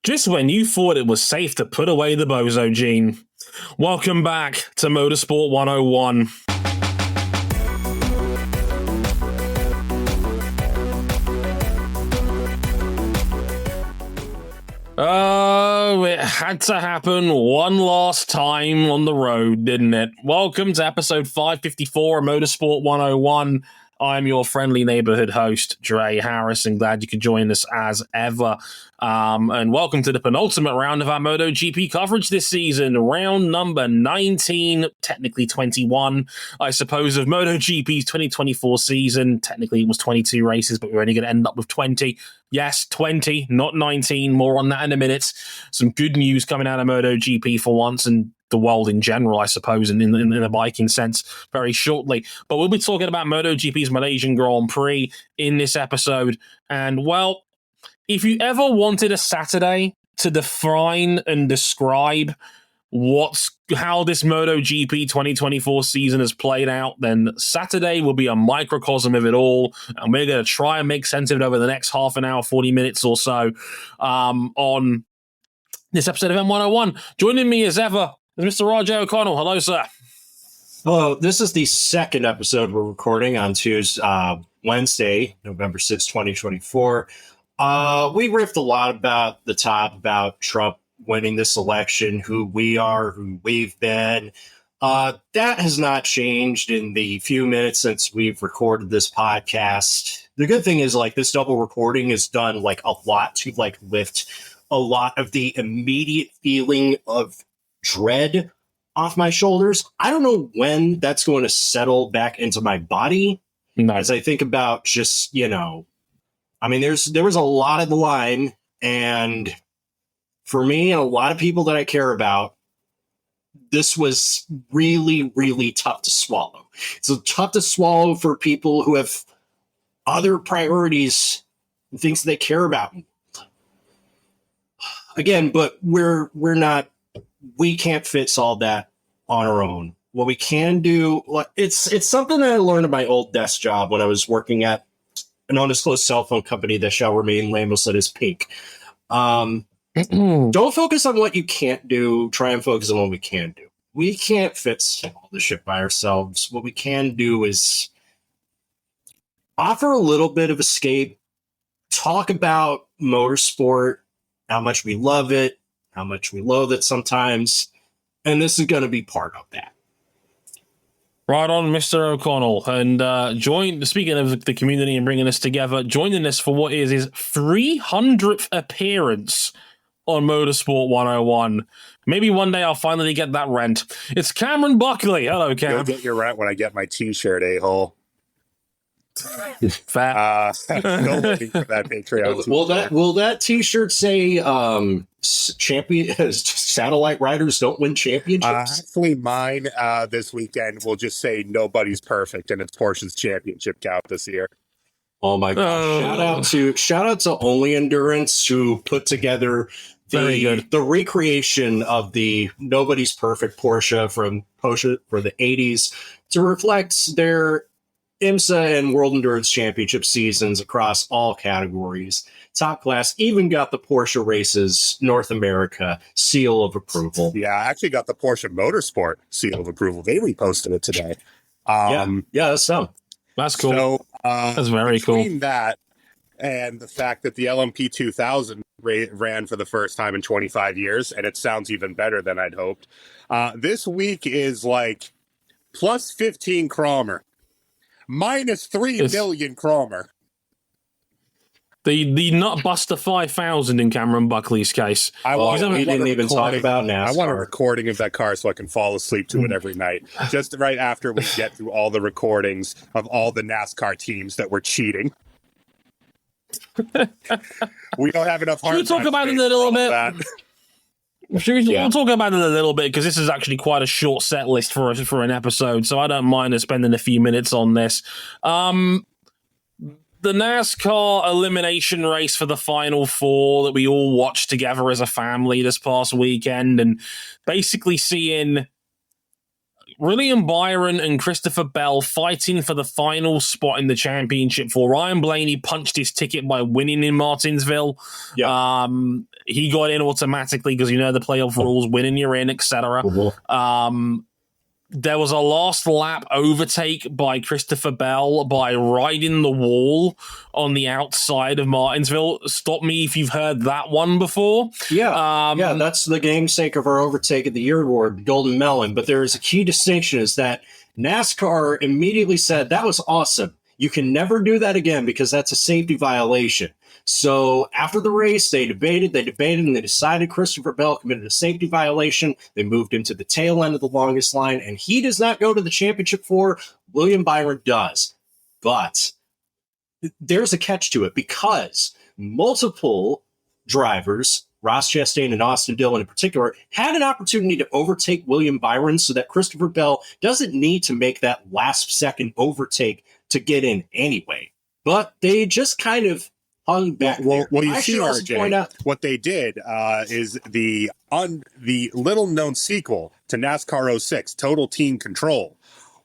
Just when you thought it was safe to put away the bozo gene. Welcome back to Motorsport 101. Oh, it had to happen one last time on the road, didn't it? Welcome to episode 554 of Motorsport 101. I'm your friendly neighborhood host, Dre Harris, and glad you could join us as ever. And welcome to the penultimate round of our MotoGP coverage this season, round number 19, technically 21, I suppose, of MotoGP's 2024 season. Technically, it was 22 races, but we're only going to end up with 20. Yes, 20, not 19. More on that in a minute. Some good news coming out of MotoGP for once, and the world in general, I suppose, in the biking sense, very shortly. But we'll be talking about MotoGP's Malaysian Grand Prix in this episode. And, well, if you ever wanted a Saturday to define and describe how this MotoGP 2024 season has played out, then Saturday will be a microcosm of it all, and we're going to try and make sense of it over the next half an hour, 40 minutes or so on this episode of M101. Joining me as ever is Mr. Roger O'Connell. Hello, sir. Hello. This is the second episode we're recording on Tuesday, Wednesday, November 6, 2024. We riffed a lot about the top, about Trump winning this election, who we are, who we've been. That has not changed in the few minutes since we've recorded this podcast. The good thing is, this double recording has done, a lot to, lift a lot of the immediate feeling of dread off my shoulders. I don't know when that's going to settle back into my body. As I think about just, there was a lot on the line, and for me and a lot of people that I care about, this was really, really tough to swallow. It's tough to swallow for people who have other priorities and things they care about. Again, but we can't fix all that on our own. What we can do, it's something that I learned at my old desk job when I was working at an undisclosed cell phone company that shall remain nameless that is pink. Don't focus on what you can't do. Try and focus on what we can do. We can't fix all this shit by ourselves. What we can do is offer a little bit of escape, talk about motorsport, how much we love it, how much we loathe it sometimes, and this is going to be part of that. Right on, Mr. O'Connell. And speaking of the community and bringing us together, joining us for what is his 300th appearance on Motorsport 101. Maybe one day I'll finally get that rent. It's Cameron Buckley. Hello, Cam. You'll get your rent when I get my t-shirt, a-hole. Fat. Still waiting for that Patreon. Will that t-shirt say satellite riders don't win championships? Actually, mine this weekend will just say nobody's perfect, and it's Porsche's championship count this year. Oh my gosh. Shout out to Only Endurance, who put together the recreation of the nobody's perfect Porsche for the 80s to reflect their IMSA and World Endurance Championship seasons across all categories. Top class, even got the Porsche Races North America seal of approval. Yeah, I actually got the Porsche Motorsport seal of approval. They reposted it today. That's some. That's cool. So, that's very cool. Between that and the fact that the LMP 2000 ran for the first time in 25 years, and it sounds even better than I'd hoped, this week is plus 15 Cromer. Minus 3 million Cromer. The Nutbuster 5000 in Cameron Buckley's case. We didn't even talk about NASCAR. I want a recording of that car so I can fall asleep to it every night. Just right after we get through all the recordings of all the NASCAR teams that were cheating. We don't have enough hard. Should we talk about it a little bit? We'll talk about it a little bit because this is actually quite a short set list for an episode, so I don't mind us spending a few minutes on this. The NASCAR elimination race for the Final Four that we all watched together as a family this past weekend, and basically seeing William Byron and Christopher Bell fighting for the final spot in the championship for Ryan Blaney punched his ticket by winning in Martinsville. Yeah. He got in automatically because the playoff rules, winning you're in, etc. There was a last lap overtake by Christopher Bell by riding the wall on the outside of Martinsville. Stop me if you've heard that one before. Yeah, that's the namesake of our Overtake of the Year award, the Golden Melon. But there is a key distinction is that NASCAR immediately said, that was awesome. You can never do that again because that's a safety violation. So after the race, they debated, and they decided Christopher Bell committed a safety violation. They moved him to the tail end of the longest line, and he does not go to the championship for. William Byron does. But there's a catch to it because multiple drivers, Ross Chastain and Austin Dillon in particular, had an opportunity to overtake William Byron so that Christopher Bell doesn't need to make that last second overtake to get in anyway. But they just kind of hung back. Well, you see, RJ, what they did is the little known sequel to NASCAR 06, Total Team Control,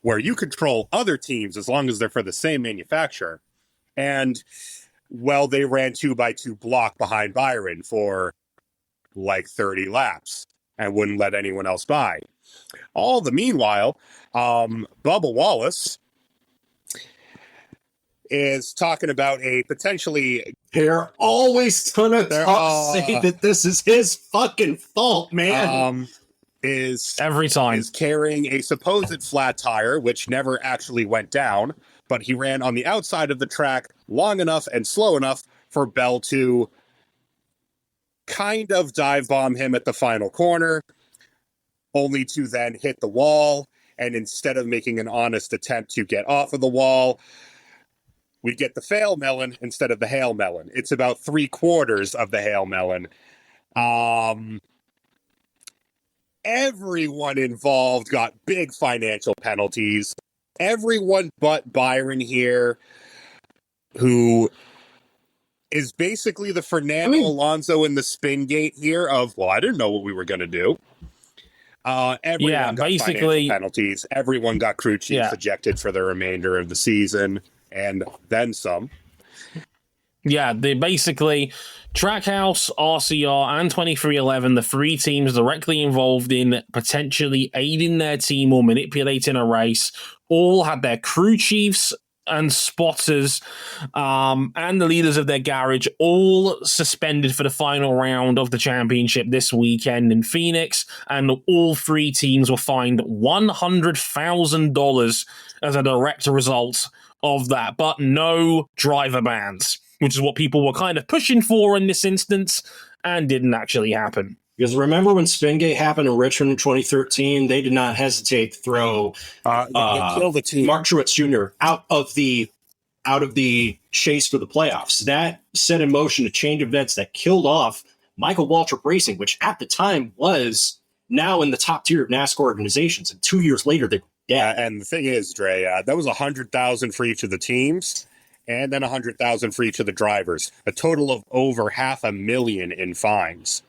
where you control other teams as long as they're for the same manufacturer. And, well, they ran 2x2 block behind Byron for like 30 laps and wouldn't let anyone else by. All the meanwhile, Bubba Wallace is talking about a potentially... They're always gonna say that this is his fucking fault, man. Every time. Is carrying a supposed flat tire, which never actually went down, but he ran on the outside of the track long enough and slow enough for Bell to kind of dive bomb him at the final corner, only to then hit the wall, and instead of making an honest attempt to get off of the wall, we get the fail melon instead of the hail melon. It's about 3/4 of the hail melon. Everyone involved got big financial penalties. Everyone but Byron here, who is basically the Fernando Alonso in the spin gate here of, well, I didn't know what we were going to do. Everyone got basically financial penalties. Everyone got crew chiefs ejected for the remainder of the season. And then some. Yeah, they basically Trackhouse, RCR, and 2311, the three teams directly involved in potentially aiding their team or manipulating a race, all had their crew chiefs and spotters and the leaders of their garage all suspended for the final round of the championship this weekend in Phoenix, and all three teams were fined $100,000 as a direct result of that, but no driver bans, which is what people were kind of pushing for in this instance and didn't actually happen. Because remember when Spingate happened in Richmond in 2013, they did not hesitate to throw kill the team. Mark Truex Jr. out of the chase for the playoffs. That set in motion a chain of events that killed off Michael Waltrip Racing, which at the time was now in the top tier of NASCAR organizations. And 2 years later, they're dead. And the thing is, Dre, that was $100,000 for each of the teams, and then $100,000 for each of the drivers. A total of over $500,000 in fines.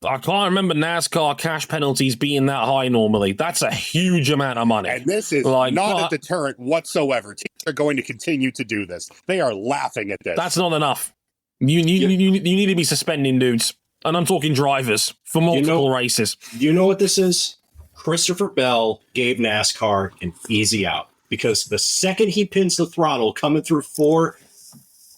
I can't remember NASCAR cash penalties being that high normally. That's a huge amount of money. And this is not a deterrent whatsoever. Teams are going to continue to do this. They are laughing at this. That's not enough. You need to be suspending dudes. And I'm talking drivers for multiple races. You know what this is? Christopher Bell gave NASCAR an easy out. Because the second he pins the throttle coming through four,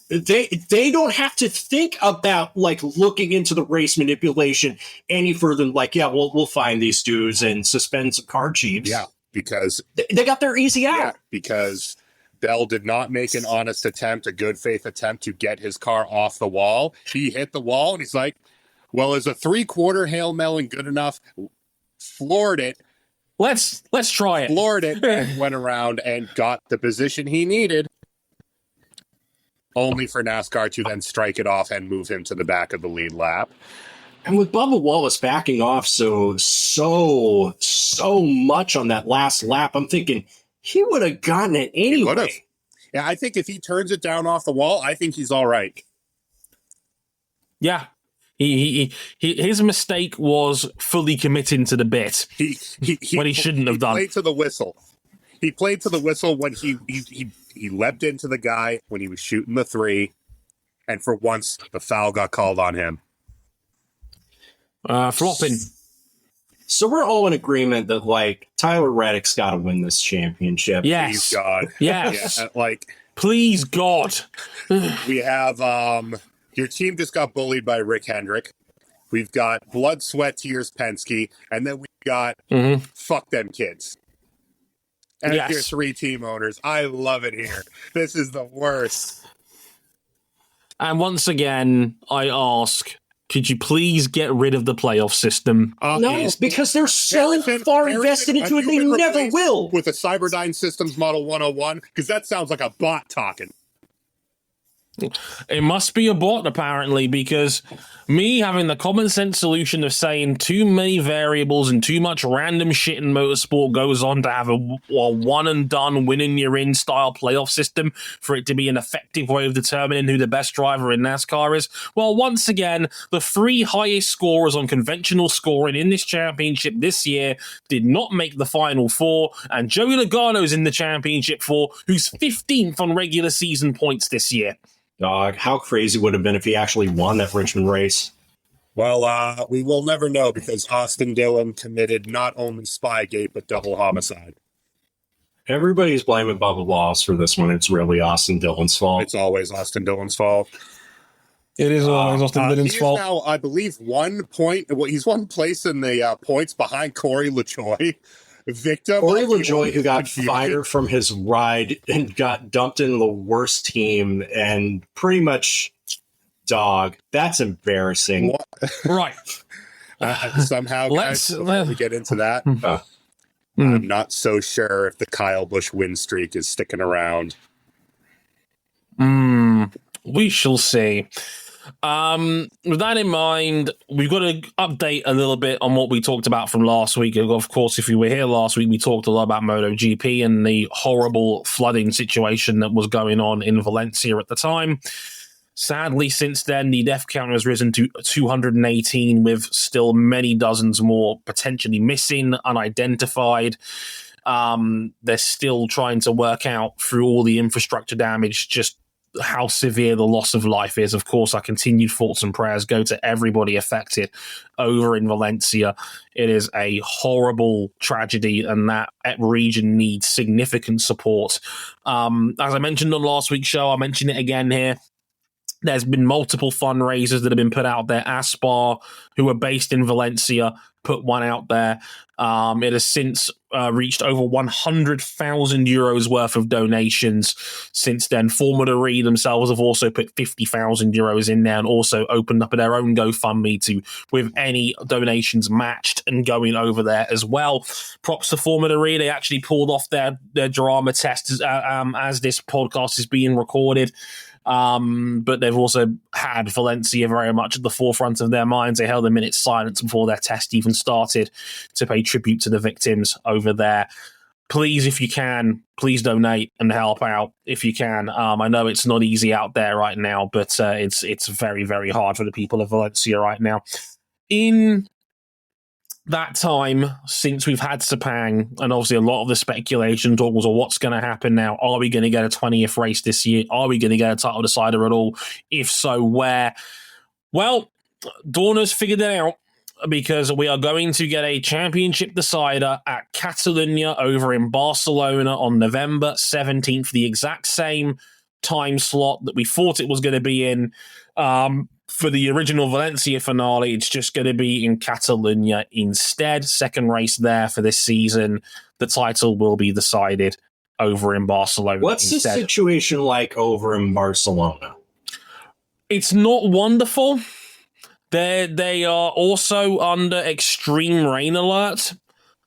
they don't have to think about like looking into the race manipulation any further than like, we'll find these dudes and suspend some car chiefs. Yeah, because they got their easy out. Yeah, because Bell did not make an honest attempt, a good faith attempt to get his car off the wall. He hit the wall and he's like, well, is a 3/4 Hail Melon good enough? Floored it. Let's try it. Floored it and went around and got the position he needed, only for NASCAR to then strike it off and move him to the back of the lead lap. And with Bubba Wallace backing off so much on that last lap, I'm thinking he would have gotten it anyway. He would have. Yeah, I think if he turns it down off the wall, I think he's all right. Yeah. His mistake was fully committing to the bit when he shouldn't have done. He played to the whistle. He played to the whistle when he leapt into the guy when he was shooting the 3, and for once the foul got called on him. Flopping. So we're all in agreement that like Tyler Reddick's got to win this championship. Yes. Please God. Yes. Yeah, please God. We have your team just got bullied by Rick Hendrick. We've got blood, sweat, tears, Penske, and then we got fuck them kids. And your 3 team owners. I love it here. This is the worst. And once again, I ask, could you please get rid of the playoff system? No, because they're so far invested into it, they never will. With a Cyberdyne Systems Model 101, because that sounds like a bot talking. It must be a bot, apparently, because me having the common sense solution of saying too many variables and too much random shit in motorsport goes on to have a one and done, winning you're in style playoff system for it to be an effective way of determining who the best driver in NASCAR is. Well, once again, the 3 highest scorers on conventional scoring in this championship this year did not make the final 4, and Joey Logano's in the championship 4, who's 15th on regular season points this year. Dog, how crazy would it have been if he actually won that Richmond race? Well, we will never know because Austin Dillon committed not only Spygate, but double homicide. Everybody's blaming Bubba Wallace for this one. It's really Austin Dillon's fault. It's always Austin Dillon's fault. It is always Austin Dillon's fault. He's now, I believe, 1 point. Well, he's 1 place in the points behind Corey LaJoie. Victim. Corey LaJoie, who got fired from his ride and got dumped in the worst team and pretty much, dog, that's embarrassing. Right. Somehow, guys, before we get into that, I'm not so sure if the Kyle Busch win streak is sticking around. We shall see. With that in mind, we've got to update a little bit on what we talked about from last week. Of course, if you were here last week, we talked a lot about MotoGP and the horrible flooding situation that was going on in Valencia at the time. Sadly, since then, the death count has risen to 218, with still many dozens more potentially missing, unidentified. They're still trying to work out through all the infrastructure damage just how severe the loss of life is. Of course, our continued thoughts and prayers go to everybody affected over in Valencia. It is a horrible tragedy, and that region needs significant support. As I mentioned on last week's show, I'll mention it again here. There's been multiple fundraisers that have been put out there. Aspar, who are based in Valencia, put one out there. It has since reached over 100,000 euros worth of donations since then. Formula E themselves have also put 50,000 euros in there and also opened up their own GoFundMe with any donations matched and going over there as well. Props to Formula E. They actually pulled off their drama test as this podcast is being recorded. But they've also had Valencia very much at the forefront of their minds. They held a minute's silence before their test even started to pay tribute to the victims over there. Please, if you can, please donate and help out if you can. I know it's not easy out there right now, but it's very, very hard for the people of Valencia right now. In that time, since we've had Sepang, and obviously a lot of the speculation talk was, what's going to happen now? Are we going to get a 20th race this year? Are we going to get a title decider at all? If so, where? Well, Dorna's figured it out, because we are going to get a championship decider at Catalunya over in Barcelona on November 17th, the exact same time slot that we thought it was going to be in. For the original Valencia finale, it's just going to be in Catalunya instead. Second race there for this season. The title will be decided over in Barcelona. What's instead. the situation like over in Barcelona? It's not wonderful. They are also under extreme rain alert.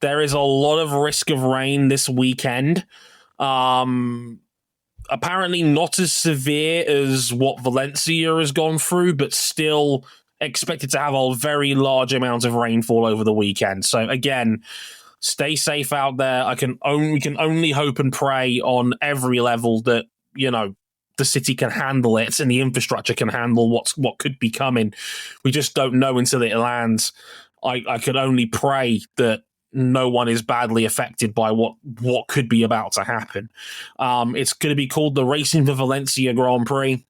There is a lot of risk of rain this weekend. Apparently not as severe as what Valencia has gone through, but still expected to have a very large amount of rainfall over the weekend. So again, stay safe out there. We can only hope and pray on every level that, the city can handle it and the infrastructure can handle what could be coming. We just don't know until it lands. I could only pray that no one is badly affected by what could be about to happen. It's going to be called the Racing for Valencia Grand Prix.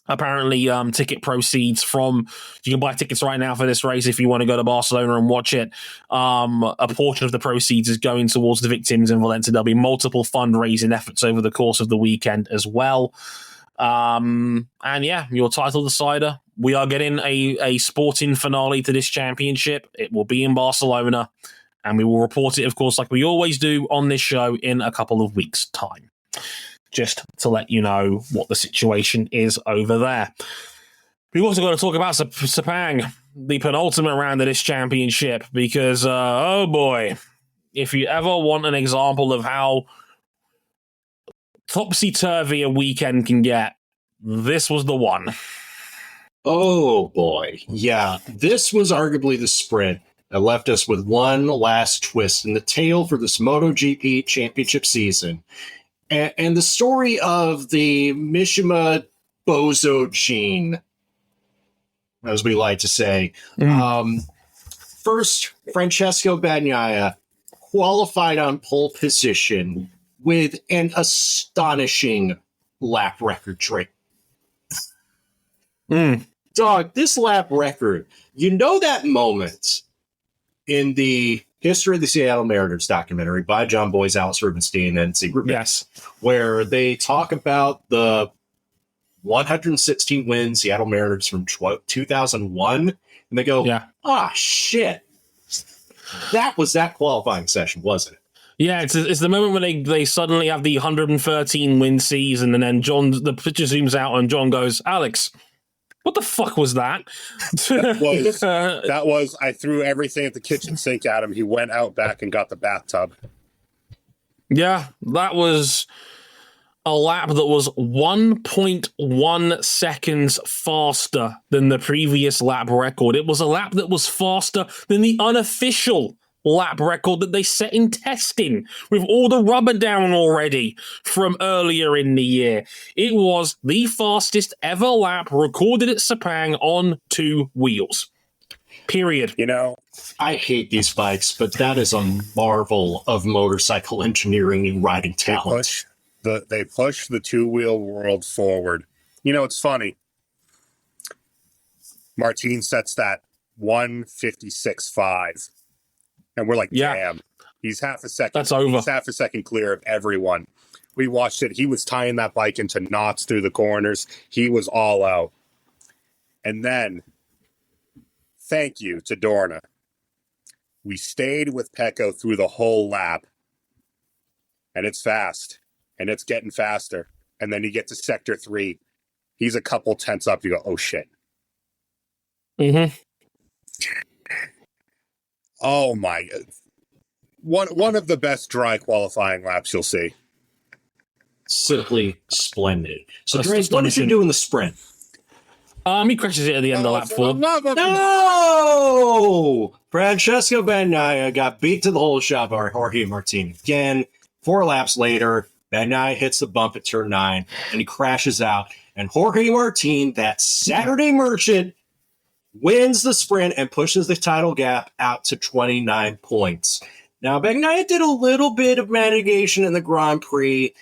Apparently, ticket proceeds from, you can buy tickets right now for this race if you want to go to Barcelona and watch it. A portion of the proceeds is going towards the victims in Valencia. There'll be multiple fundraising efforts over the course of the weekend as well. And yeah, your title decider. We are getting a sporting finale to this championship. It will be in Barcelona, and we will report it, of course, like we always do on this show in a couple of weeks' time. Just to let you know what the situation is over there. We've also got to talk about Sepang, the penultimate round of this championship, because, oh boy, if you ever want an example of how topsy-turvy a weekend can get, this was the one. Oh boy. Yeah, this was arguably the sprint that left us with one last twist in the tail for this MotoGP championship season. And the story of the Mishima Bozo gene, as we like to say. First, Francesco Bagnaia qualified on pole position with an astonishing lap record trick. Dog, this lap record, you know that moment in the History of the Seattle Mariners documentary by John Boyce, Alex Rubenstein, and Secret Yes, where they talk about the 116 win Seattle Mariners from 2001, and they go, shit, that was that qualifying session, wasn't it? Yeah, it's the moment when they suddenly have the 113 win season, and then the picture zooms out and John goes, Alex, what the fuck was that? That was, I threw everything at the kitchen sink at him. He went out back and got the bathtub. Yeah, that was a lap that was 1.1 seconds faster than the previous lap record. It was a lap that was faster than the unofficial lap record that they set in testing with all the rubber down already from earlier in the year. It was the fastest ever lap recorded at Sepang on two wheels. Period. You know, I hate these bikes, but that is a marvel of motorcycle engineering and riding talent. They push the two-wheel world forward. You know, it's funny. Martin sets that 156.5. And we're like, damn, he's half a second. That's over. He's half a second clear of everyone. We watched it. He was tying that bike into knots through the corners. He was all out. And then, thank you to Dorna. We stayed with Pecco through the whole lap. And it's fast. And it's getting faster. And then you get to Sector 3. He's a couple tenths up. You go, oh, shit. Mm-hmm. Oh, my. One of the best dry qualifying laps you'll see. Simply splendid. So, Dre, what did you do in the sprint? He crashes it at the end of lap 4. No! Francesco Bagnaia got beat to the whole shot by Jorge Martin. Again, 4 laps later, Bagnaia hits the bump at turn 9, and he crashes out. And Jorge Martin, that Saturday merchant, wins the sprint and pushes the title gap out to 29 points. Now, Bagnaia did a little bit of mitigation in the Grand Prix.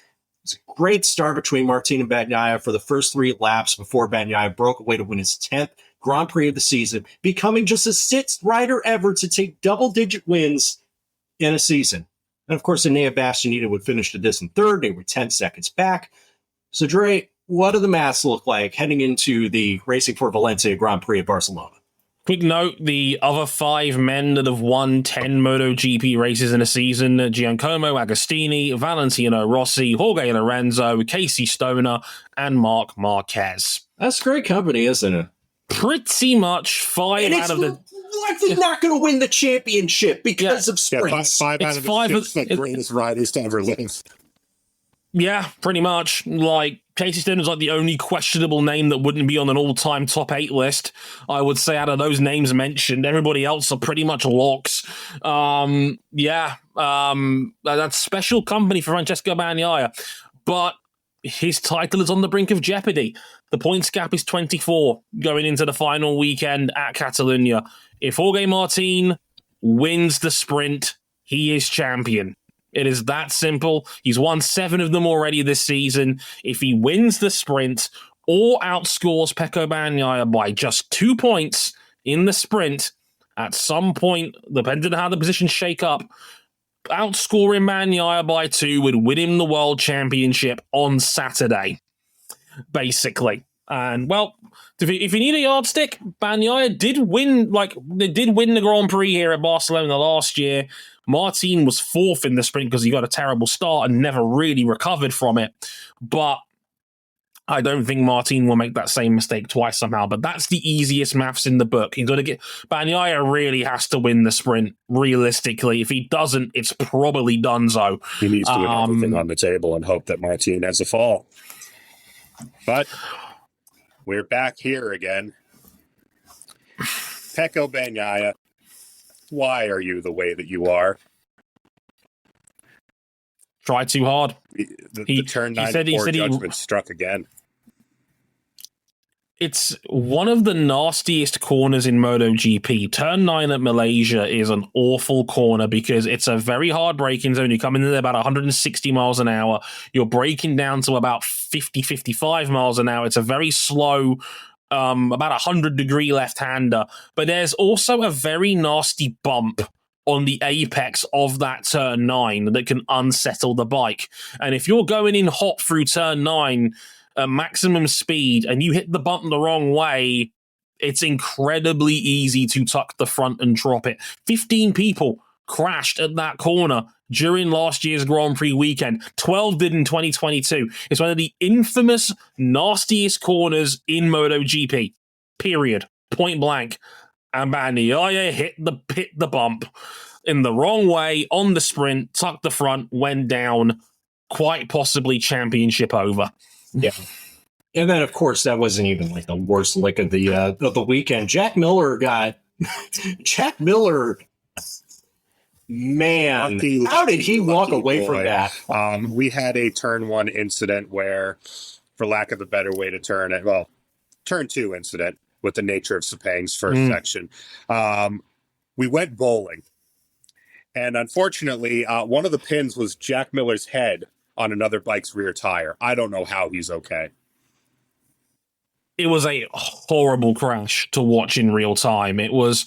It's a great start between Martin and Bagnaia for the first 3 laps before Bagnaia broke away to win his 10th Grand Prix of the season, becoming just the 6th rider ever to take double-digit wins in a season. And, of course, Enea Bastianini would finish the distant third. They were 10 seconds back. So, Dre, what do the maths look like heading into the Racing for Valencia Grand Prix at Barcelona? Quick note, the other 5 men that have won 10 MotoGP races in a season, Giacomo Agostini, Valentino Rossi, Jorge Lorenzo, Casey Stoner, and Marc Marquez. That's great company, isn't it? Pretty much 5 out of the... Likely not going to win the championship because of sprints. 5 out of the 6 the greatest riders to ever live. Yeah, pretty much. Like, Casey Stoner's like the only questionable name that wouldn't be on an all-time top 8 list. I would say out of those names mentioned, everybody else are pretty much locks. That's special company for Francesco Bagnaia. But his title is on the brink of jeopardy. The points gap is 24 going into the final weekend at Catalunya. If Jorge Martin wins the sprint, he is champion. It is that simple. He's won 7 of them already this season. If he wins the sprint or outscores Pecco Bagnaia by just 2 points in the sprint, at some point, depending on how the positions shake up, outscoring Bagnaia by 2 would win him the World Championship on Saturday, basically. And, well, if you need a yardstick, Bagnaia did win, they did win the Grand Prix here at Barcelona last year. Martin was 4th in the sprint because he got a terrible start and never really recovered from it. But I don't think Martin will make that same mistake twice somehow. But that's the easiest maths in the book. He's going to get Bagnaia really has to win the sprint. Realistically, if he doesn't, it's probably donezo. He needs to win everything on the table and hope that Martin has a fall. But we're back here again. Pecco Bagnaia, why are you the way that you are? Try too hard. The turn 9 judgment struck again. It's one of the nastiest corners in MotoGP. Turn 9 at Malaysia is an awful corner because it's a very hard braking zone. You come in there about 160 miles an hour. You're braking down to about 50, 55 miles an hour. It's a very slow, about 100-degree left-hander. But there's also a very nasty bump on the apex of that turn 9 that can unsettle the bike. And if you're going in hot through turn 9 at maximum speed and you hit the bump the wrong way, it's incredibly easy to tuck the front and drop it. 15 people crashed at that corner during last year's Grand Prix weekend. 12 did in 2022. It's one of the infamous, nastiest corners in MotoGP. Period. Point blank. And Bagnaia hit the bump in the wrong way on the sprint, tucked the front, went down, quite possibly championship over. Yeah. And then, of course, that wasn't even the worst lick of the weekend. Jack Miller, man, how did he walk away from that? We had a turn 1 incident where, for lack of a better way to turn it, turn 2 incident with the nature of Sepang's first section. We went bowling. And unfortunately, one of the pins was Jack Miller's head on another bike's rear tire. I don't know how he's okay. It was a horrible crash to watch in real time. It was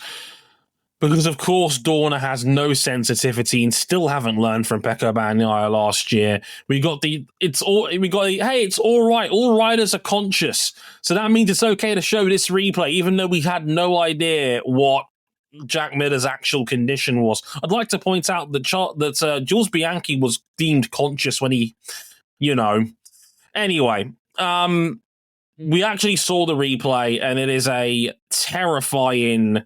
because, of course, Dorna has no sensitivity and still haven't learned from Pecco Bagnaia last year. It's all right. All riders are conscious. So that means it's okay to show this replay, even though we had no idea what Jack Miller's actual condition was. I'd like to point out that Jules Bianchi was deemed conscious when he, Anyway, we actually saw the replay, and it is a terrifying.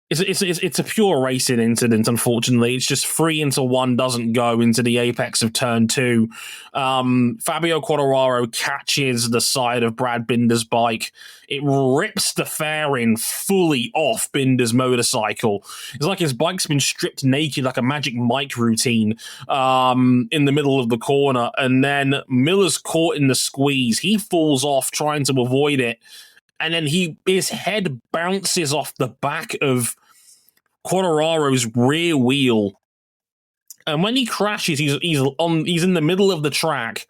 It's a pure racing incident, unfortunately. It's just 3 into 1 doesn't go into the apex of turn 2. Fabio Quartararo catches the side of Brad Binder's bike. It rips the fairing fully off Binder's motorcycle. It's like his bike's been stripped naked like a Magic Mike routine in the middle of the corner. And then Miller's caught in the squeeze. He falls off trying to avoid it. And then his head bounces off the back of Quartararo's rear wheel. And when he crashes, he's in the middle of the track,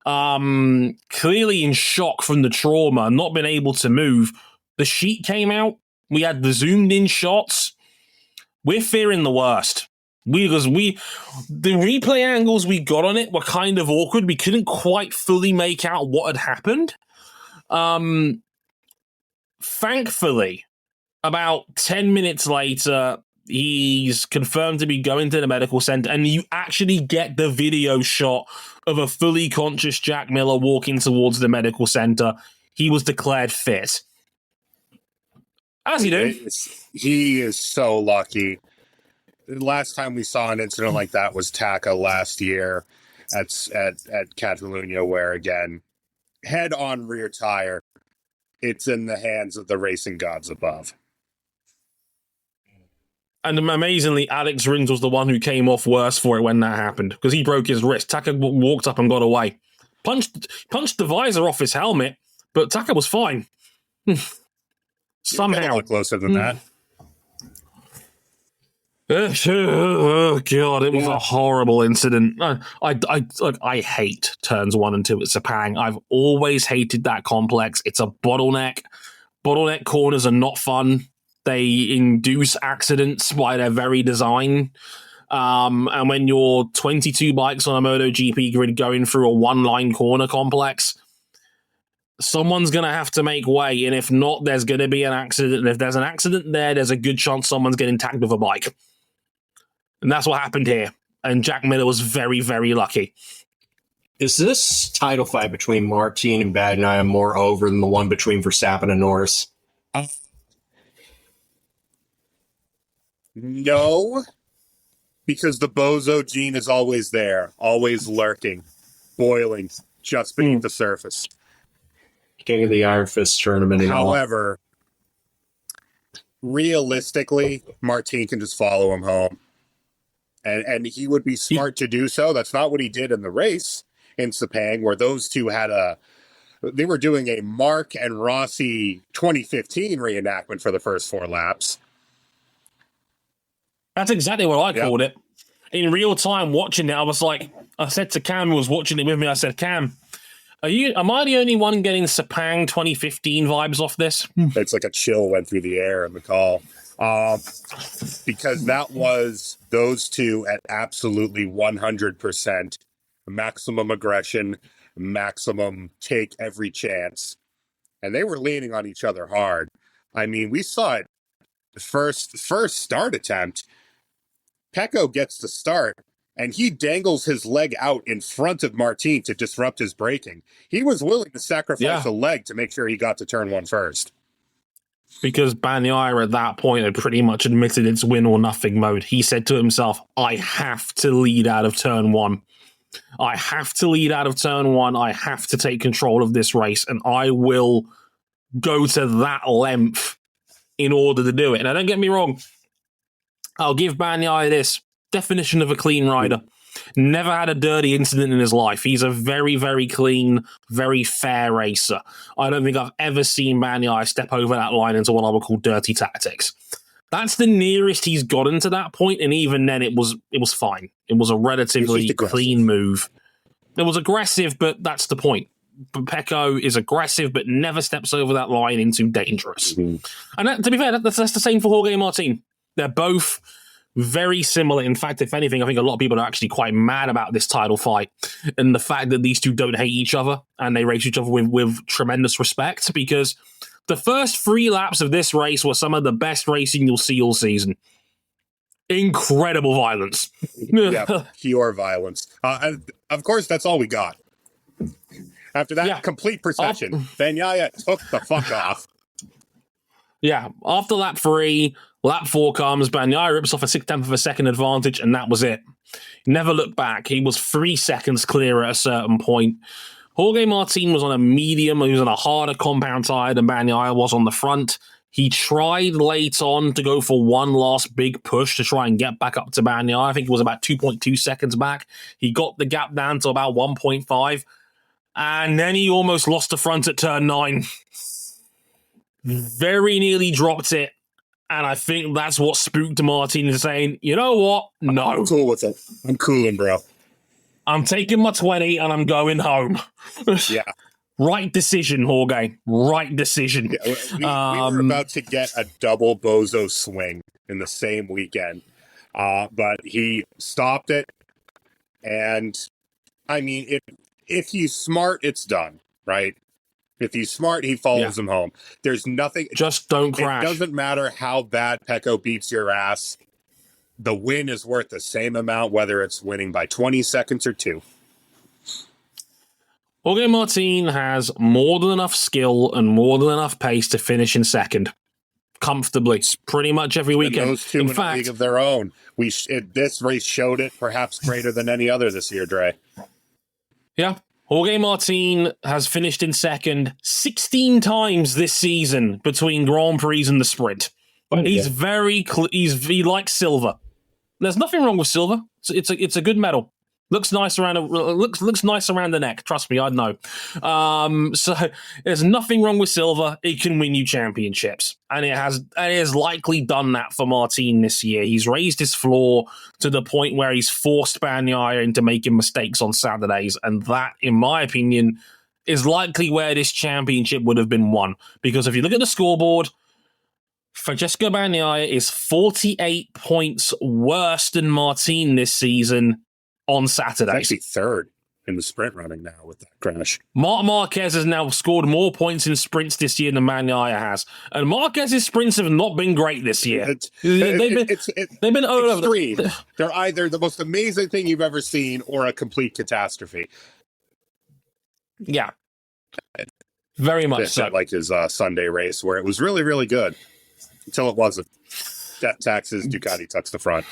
clearly in shock from the trauma, not been able to move. The sheet came out. We had the zoomed in shots. We're fearing the worst. The replay angles we got on it were kind of awkward. We couldn't quite fully make out what had happened. Thankfully, about 10 minutes later, he's confirmed to be going to the medical center, and you actually get the video shot of a fully conscious Jack Miller walking towards the medical center. He was declared fit. How's he doing? He is so lucky. The last time we saw an incident like that was Taka last year at Catalunya, where, again, head on rear tire. It's in the hands of the racing gods above. And amazingly, Alex Rins was the one who came off worse for it when that happened, because he broke his wrist. Taka walked up and got away. punched the visor off his helmet, but Taka was fine. Somehow. A lot closer than that. Oh god, it was a horrible incident. I hate turns 1 and 2 at Sepang. I've always hated that complex. It's a bottleneck. Bottleneck corners are not fun. They induce accidents by their very design. And when you're 22 bikes on a MotoGP grid going through a one-line corner complex, someone's going to have to make way. And if not, there's going to be an accident. And if there's an accident there, there's a good chance someone's getting tagged with a bike. And that's what happened here. And Jack Miller was very, very lucky. Is this title fight between Martin and Bagnaia more over than the one between Verstappen and Norris? No, because the bozo gene is always there, always lurking, boiling just beneath the surface. King of the Iron Fist tournament. However, realistically, Martin can just follow him home. And he would be smart to do so. That's not what he did in the race in Sepang, where those two they were doing a Mark and Rossi 2015 reenactment for the first 4 laps. That's exactly what I called it. In real time watching it, I said to Cam, who was watching it with me, I said, Cam, am I the only one getting Sepang 2015 vibes off this? It's like a chill went through the air in the call. Because that was those two at absolutely 100% maximum aggression, maximum take every chance. And they were leaning on each other hard. I mean, we saw it the first start attempt. Pecco gets the start, and he dangles his leg out in front of Martin to disrupt his braking. He was willing to sacrifice a leg to make sure he got to turn 1 first. Because Bagnaia at that point had pretty much admitted it's win or nothing mode. He said to himself, I have to lead out of turn 1. I have to lead out of turn 1. I have to take control of this race, and I will go to that length in order to do it. Now, don't get me wrong. I'll give Bagnaia this. Definition of a clean rider. Never had a dirty incident in his life. He's a very, very clean, very fair racer. I don't think I've ever seen Bagnaia step over that line into what I would call dirty tactics. That's the nearest he's gotten to that point, and even then it was fine. It was a relatively clean move. It was aggressive, but that's the point. Pecco is aggressive, but never steps over that line into dangerous. Mm-hmm. And that, to be fair, that's the same for Jorge Martin. They're both very similar. In fact, if anything, I think a lot of people are actually quite mad about this title fight and the fact that these two don't hate each other and they race each other with tremendous respect, because the first 3 laps of this race were some of the best racing you'll see all season. Incredible violence. Yeah, pure violence. And of course, that's all we got. After that complete procession, Bagnaia took the fuck off. Yeah, after lap 3, lap 4 comes, Bagnaia rips off a 6/10 of a second advantage, and that was it. He never looked back. He was 3 seconds clear at a certain point. Jorge Martin was on a medium, he was on a harder compound tire than Bagnaia was on the front. He tried late on to go for one last big push to try and get back up to Bagnaia. I think it was about 2.2 seconds back. He got the gap down to about 1.5, and then he almost lost the front at turn 9. Very nearly dropped it, and I think that's what spooked Martin into saying, you know what? No. I'm cool with it. I'm cooling, bro. I'm taking my 20 and I'm going home. Yeah. Right decision, Jorge. Right decision. Yeah, we were about to get a double bozo swing in the same weekend, but he stopped it, and, I mean, if he's smart, it's done, right? If he's smart, he follows him home. There's nothing. Just don't crash. It doesn't matter how bad Pecco beats your ass. The win is worth the same amount, whether it's winning by 20 seconds or 2. Jorge Martin has more than enough skill and more than enough pace to finish in second. Comfortably. Pretty much every weekend. Those two in a league of their own. This race showed it, perhaps greater than any other this year, Dre. Yeah. Jorge Martin has finished in second 16 times this season between Grand Prix and the sprint. He's very he likes silver. There's nothing wrong with silver. It's a good medal. Looks nice around looks nice around the neck. Trust me, I'd know. So there's nothing wrong with Silva. It can win you championships, and it has likely done that for Martin this year. He's raised his floor to the point where he's forced Bagnaia into making mistakes on Saturdays, and that, in my opinion, is likely where this championship would have been won. Because if you look at the scoreboard, Francesco Bagnaia is 48 points worse than Martin this season on Saturday. Actually third in the sprint running now with that crash. Marc Marquez has now scored more points in sprints this year than Bagnaia has. And Marquez's sprints have not been great this year. They've been extreme. They're either the most amazing thing you've ever seen or a complete catastrophe. Yeah. Very much so. Like his Sunday race where it was really, really good until it wasn't. Death taxes, Ducati tucks the front.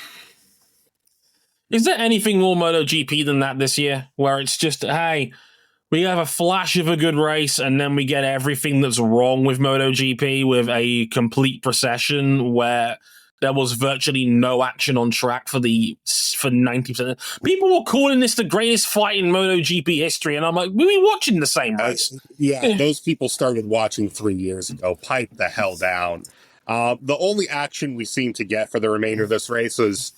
Is there anything more MotoGP than that this year? Where it's just, hey, we have a flash of a good race and then we get everything that's wrong with MotoGP with a complete procession where there was virtually no action on track for 90%. People were calling this the greatest fight in MotoGP history, and I'm like, we were watching the same race. Those people started watching 3 years ago. Pipe the hell down. The only action we seem to get for the remainder of this race was ...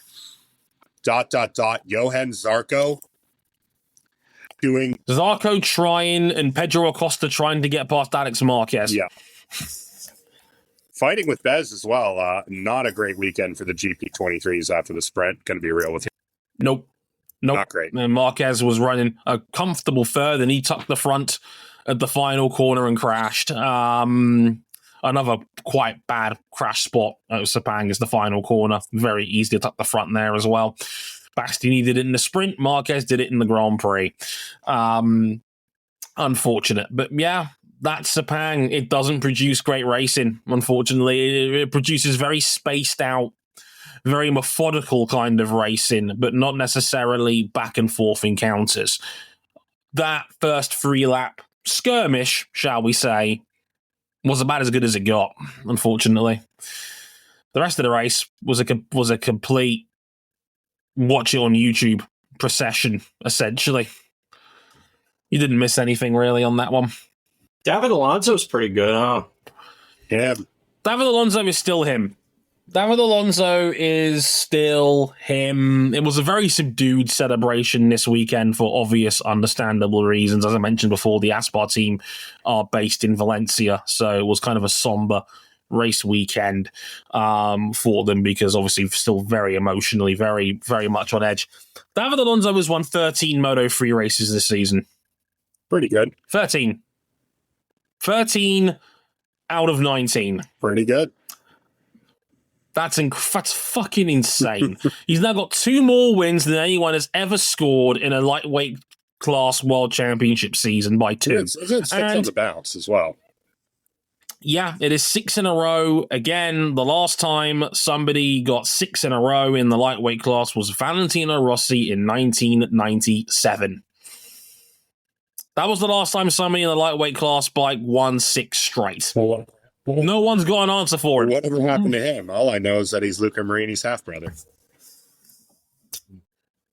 Johan Zarco doing... Zarco trying and Pedro Acosta trying to get past Alex Marquez. Yeah. Fighting with Bez as well. Not a great weekend for the GP23s after the sprint. Going to be real with him. Nope. Not great. And Marquez was running a comfortable third and he tucked the front at the final corner and crashed. Another quite bad crash spot at Sepang is the final corner. Very easy to tuck the front there as well. Bastianini did it in the sprint. Marquez did it in the Grand Prix. Unfortunate. But yeah, that's Sepang. It doesn't produce great racing, unfortunately. It produces very spaced out, very methodical kind of racing, but not necessarily back and forth encounters. That first 3-lap skirmish, shall we say, was about as good as it got, unfortunately. The rest of the race was a complete watch it on YouTube procession, essentially. You didn't miss anything really on that one. David Alonso's pretty good, huh? Yeah. David Alonso is still him. David Alonso is still him. It was a very subdued celebration this weekend for obvious, understandable reasons. As I mentioned before, the Aspar team are based in Valencia, so it was kind of a somber race weekend for them because obviously still very emotionally, very, very much on edge. David Alonso has won 13 Moto3 races this season. Pretty good. 13. 13 out of 19. Pretty good. That's fucking insane. He's now got 2 more wins than anyone has ever scored in a lightweight class world championship season by 2. It's 6 on the bounce as well. Yeah, it is 6 in a row. Again, the last time somebody got 6 in a row in the lightweight class was Valentino Rossi in 1997. That was the last time somebody in the lightweight class bike won 6 straight. No one's got an answer for him. Whatever happened to him? All I know is that he's Luca Marini's half-brother.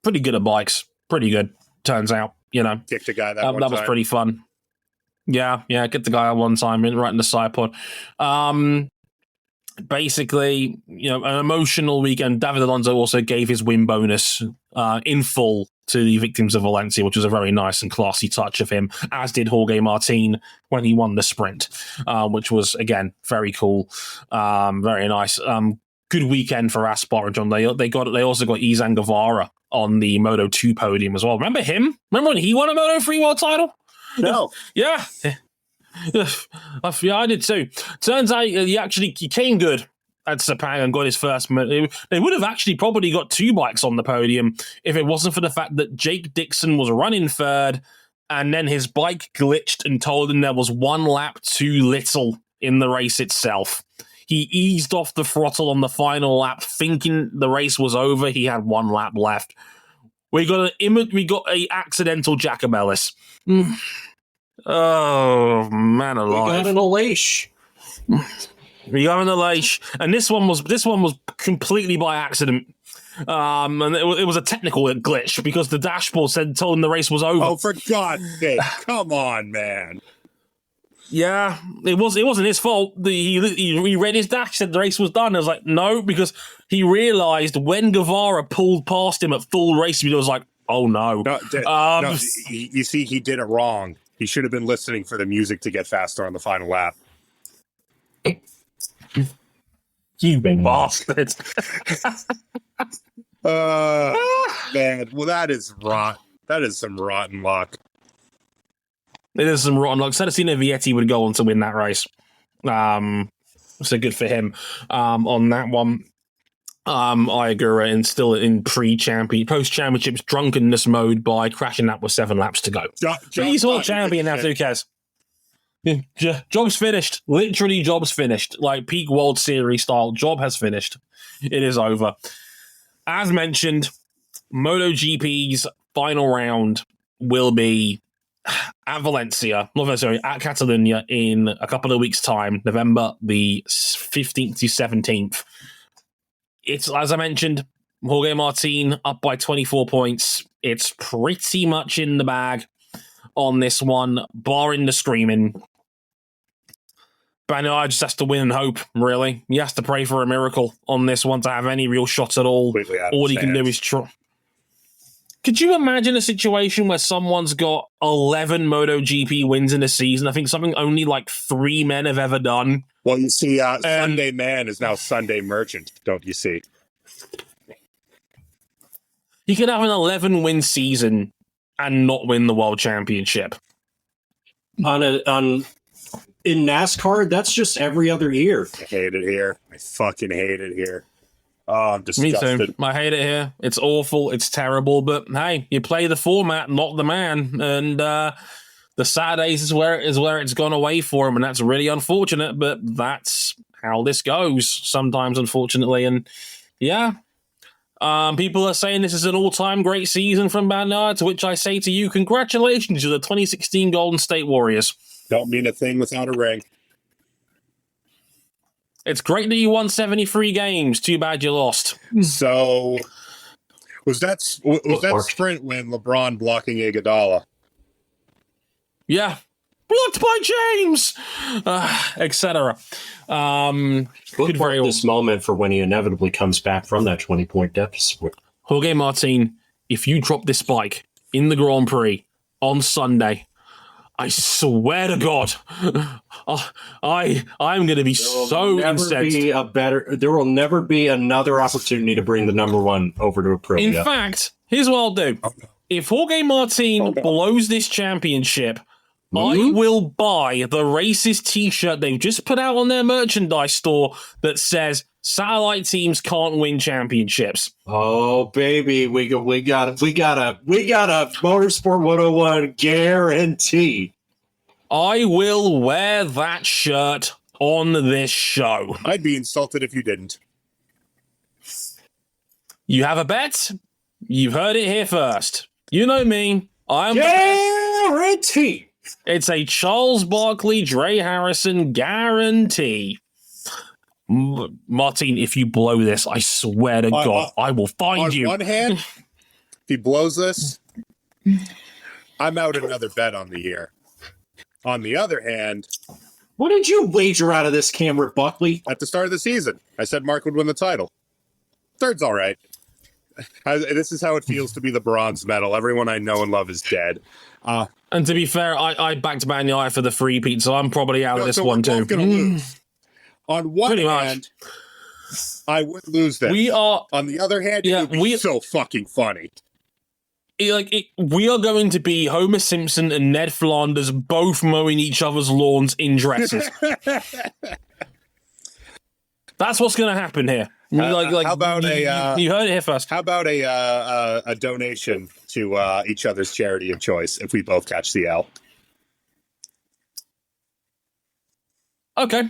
Pretty good at bikes. Pretty good, turns out. You know, Kicked a guy that one that was time. pretty fun. Yeah, get the guy one time right in the side pod. Basically, you know, an emotional weekend. David Alonso also gave his win bonus in full to the victims of Valencia, which was a very nice and classy touch of him, as did Jorge Martin when he won the sprint, which was, again, very cool. Very nice. Good weekend for Aspar and John. They also got Izan Guevara on the Moto2 podium as well. Remember him? Remember when he won a Moto3 world title? No. Yeah. Yeah, I did too. Turns out he came good at Sepang and got his first. They would have actually probably got 2 bikes on the podium if it wasn't for the fact that Jake Dixon was running third and then his bike glitched and told him there was 1 lap too little in the race itself. He eased off the throttle on the final lap thinking the race was over. He had 1 lap left. We got a accidental Jacobellis. Oh, man alive. We got an Alash. We got an Alash. And this one was completely by accident. And it was a technical glitch because the dashboard told him the race was over. Oh, for God's sake. Come on, man. Yeah, it wasn't his fault. He read his dash, said the race was done. I was like, no, because he realized when Guevara pulled past him at full race speed, it was like, oh no. You see, he did it wrong. He should have been listening for the music to get faster on the final lap. You bastard. Man, well, that is rot. That is some rotten luck. It is some rotten luck. Celestino Vietti would go on to win that race. So good for him on that one. Iagura and still in post-championships drunkenness mode by crashing that with 7 laps to go. He's all champion now, who cares? Job's finished. Literally, job's finished. Like peak World Series style. Job has finished. It is over. As mentioned, MotoGP's final round will be at Valencia, at Catalunya in a couple of weeks' time, November the 15th to 17th. It's, as I mentioned, Jorge Martin up by 24 points. It's pretty much in the bag on this one, barring the screaming. Bagnaia just has to win and hope, really. He has to pray for a miracle on this one to have any real shot at all. All he can do is try. Could you imagine a situation where someone's got 11 MotoGP wins in a season? I think something only like 3 men have ever done. Well, you see, Sunday Man is now Sunday Merchant, don't you see? He could have an 11-win season and not win the World Championship. In NASCAR, that's just every other year. I hate it here. I fucking hate it here. Oh, I'm disgusted. Me too. I hate it here. It's awful. It's terrible. But hey, you play the format, not the man. And the Saturdays is where it's gone away for him, and that's really unfortunate. But that's how this goes sometimes, unfortunately. And yeah, people are saying this is an all-time great season from Bagnaia, to which I say to you, congratulations to the 2016 Golden State Warriors. Don't mean a thing without a ring. It's great that you won 73 games. Too bad you lost. So, was that sprint when LeBron blocking Iguodala? Yeah. Blocked by James! Etc. Look for this moment for when he inevitably comes back from that 20-point deficit. Jorge Martin, if you drop this bike in the Grand Prix on Sunday, I swear to God, I'm going to be so incensed. There will never be another opportunity to bring the number one over to a pro. In fact, here's what I'll do. If Jorge Martin blows this championship, I will buy the Races t-shirt they've just put out on their merchandise store that says satellite teams can't win championships. Oh baby, we got a Motorsport 101 guarantee. I will wear that shirt on this show. I'd be insulted if you didn't. You have a bet? You've heard it here first. You know me. I'm guarantee. It's a Charles Barkley, Dre Harrison guarantee. Martin, if you blow this, I swear to God, I will find you. On one hand, if he blows this, I'm out another bet on the year. On the other hand... What did you wager out of this, Cameron Buckley? At the start of the season, I said Mark would win the title. Third's all right. This is how it feels to be the bronze medal. Everyone I know and love is dead. And to be fair, I backed Bagnaia for the three-peat, so I'm probably out of this one too. Lose. On one hand, I would lose this. On the other hand, it would be so fucking funny. We are going to be Homer Simpson and Ned Flanders both mowing each other's lawns in dresses. That's what's going to happen here. How about you heard it here first. How about a donation to each other's charity of choice if we both catch the L? Okay,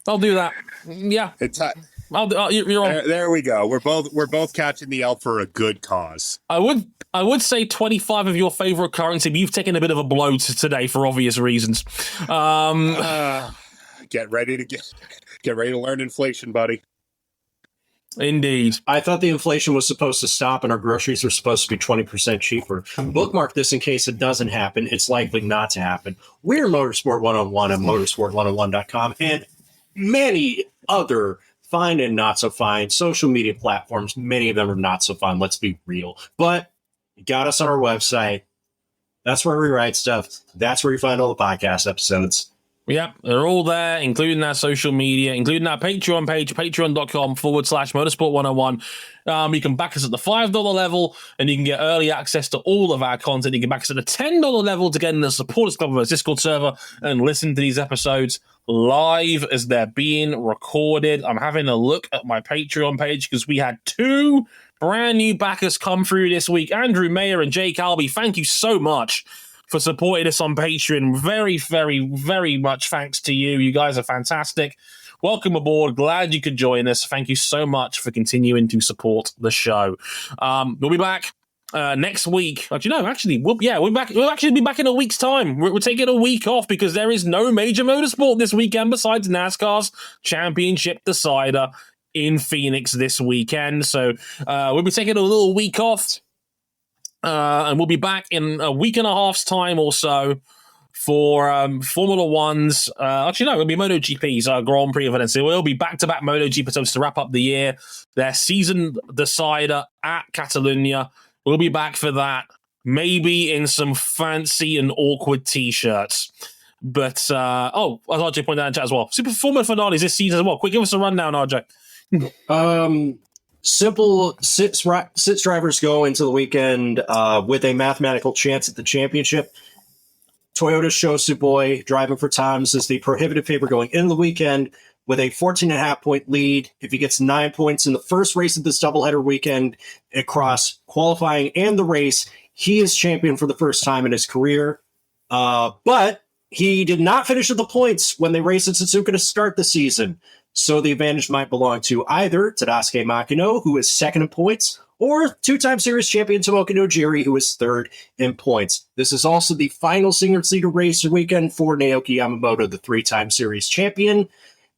I'll do that. Yeah, you're on. There we go. We're both catching the L for a good cause. I would say 25 of your favorite currency, but you've taken a bit of a blow today for obvious reasons. Get ready to learn inflation, buddy. Indeed. I thought the inflation was supposed to stop and our groceries were supposed to be 20% cheaper. Bookmark this in case it doesn't happen. It's likely not to happen. We're Motorsport 101 at motorsport101.com and many other fine and not so fine social media platforms. Many of them are not so fun. Let's be real. But you got us on our website. That's where we write stuff. That's where you find all the podcast episodes. Yeah, they're all there, including our social media, including our Patreon page, patreon.com/motorsport101. You can back us at the $5 level, and you can get early access to all of our content. You can back us at the $10 level to get in the supporters club of our Discord server and listen to these episodes live as they're being recorded. I'm having a look at my Patreon page because we had 2 brand new backers come through this week. Andrew Mayer and Jake Albee, thank you so much for supporting us on Patreon. Very, very, very much thanks to you. You guys are fantastic. Welcome aboard. Glad you could join us. Thank you so much for continuing to support the show. We'll be back next week. We'll actually be back in a week's time. We're taking a week off because there is no major motorsport this weekend besides NASCAR's championship decider in Phoenix this weekend. So we'll be taking a little week off. And we'll be back in a week and a half's time or so for Formula One's. It'll be MotoGP's Grand Prix event. So we'll be back-to-back MotoGP episodes to wrap up the year. Their season decider at Catalunya. We'll be back for that. Maybe in some fancy and awkward T-shirts. But, as RJ pointed out in chat as well, Super Formula finales this season as well. Quick, give us a rundown, RJ. Simple, six drivers go into the weekend with a mathematical chance at the championship. Toyota's Shosu Boy, driving for times, is the prohibitive favorite going into the weekend with a 14.5-point lead. If he gets 9 points in the first race of this doubleheader weekend across qualifying and the race, he is champion for the first time in his career. But he did not finish with the points when they raced in Suzuka to start the season. So the advantage might belong to either Tadasuke Makino, who is second in points, or two-time series champion Tomoka Nojiri, who is third in points. This is also the final single-seater race weekend for Naoki Yamamoto, the three-time series champion.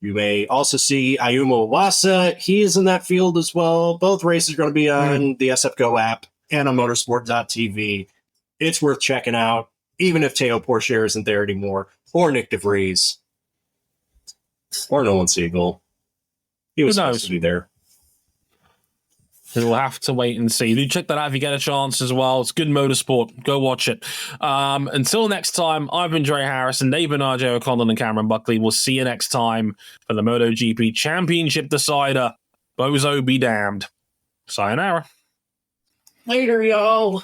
You may also see Ayumu Iwasa. He is in that field as well. Both races are going to be on the SF Go app and on motorsport.tv. It's worth checking out, even if Teo Porcher isn't there anymore, or Nick DeVries. Or Nolan Siegel. He was supposed to be there. We'll have to wait and see. Do check that out if you get a chance as well. It's good motorsport. Go watch it. Until next time, I've been Dre Harrison, they've been RJ O'Connell and Cameron Buckley. We'll see you next time for the MotoGP Championship Decider. Bozo be damned. Sayonara. Later, y'all.